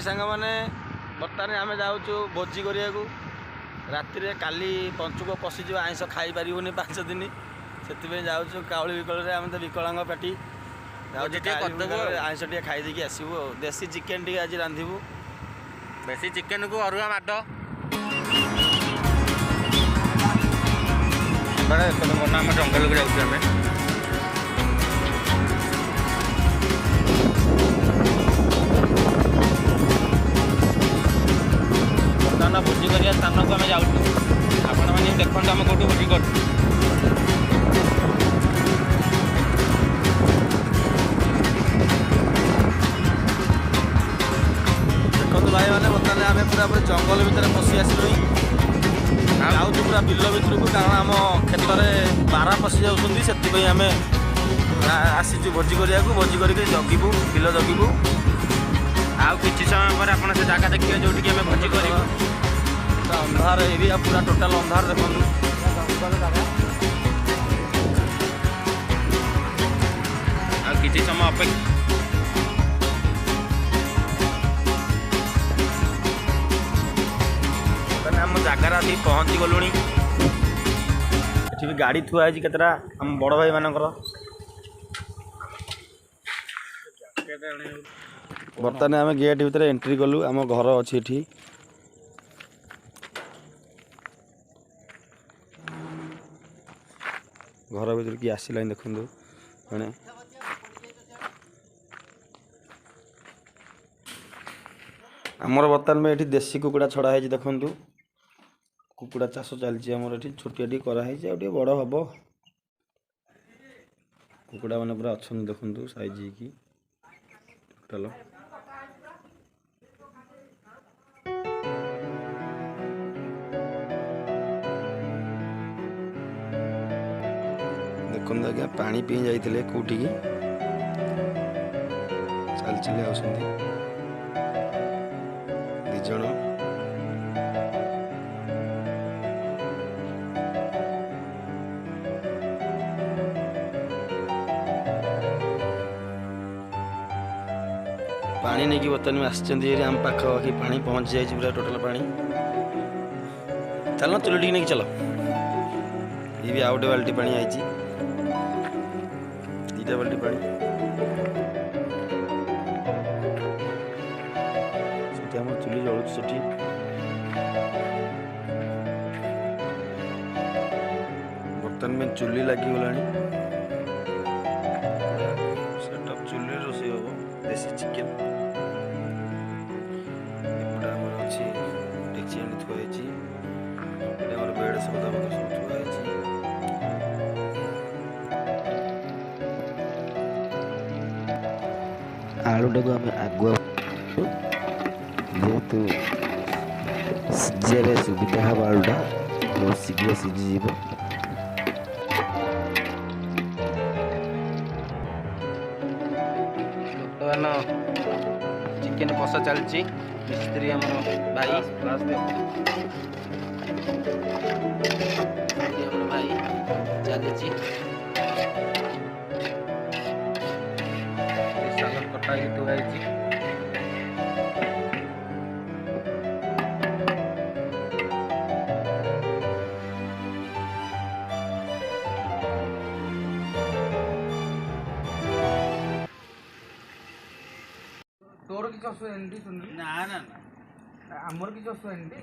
सांग मैंने बर्तमान आम जाऊँ भोजी करा राति काली पंचुक पशिज आईष खाई पारूनी 5 दिन से जाऊँ काउली विकल आम तो विकलांग पार्टी आईष टे खाईदेकी आसबू देसी चिकेन टी आज रांधबू देसी चिकेन को अरुआ माड आम जंगल को जाऊँ भोजी करिया स्थान को आम जाऊँ आपण मैंने देखो आम कौटू भोजी कर देखो भाई मैंने बर्तमान आम पूरा पूरे जंगल भितर पशि आसलु जाऊँ पूरा बिल भितर को कारण आम क्षेत्र में बारा पशि जाऊँ आम आसीचु भोजी करिया भोजी करके जगिबू बिल जगिबू आउ किसी समय पर आप से जगह देखिए जो आम भोजी कर अंधार एरिया पूरा टोटाल अंधार देखो किसी समय अपेक्षा आम जगार आसी पहुँची गलु भी गाड़ी थुआ है केतटा आम बड़ भाई मानकर बर्तमान आम गेट भितर एंट्री कलु आम घर अच्छी एठी घर भर किए आसला देखु मैंने आमर बर्तमान में ये देसी कुकुड़ा छड़ा है देखु कुकुड़ा चाष चलती आमर ये छोटिया कराई बड़ हम कुकुड़ा मैंने पूरा अच्छा देखु साइज की टोटाल देखो आज्ञा पानी पी जाते कौटी चल चल आस दिज पानी नहीं कि बर्तमान में आम पाखापाखि पानी पहुँच जाए पूरा टोटाल पानी चल चुली टी नहीं चल ये भी आउटे बाल्टी पानी आई दीटा बाल्टी पानी चुली जलुच से बर्तमान में चुली लगी सेटअप चुली रोषे हम देसी चिकेन अच्छी डेक्ची आनी थुआई बेड सौदा पत्र सब थुआई आलूटा को आम आगुआ जेहेतु सीझे सुविधा हम आलूटा बहुत शीघ्र सीझी बर्तमान चिकेन कषा चलती मिस्त्री आम भाई भाई चली सालन कटा थुआई तोर किसी असुविधा ना ना आमर किसी असुविधा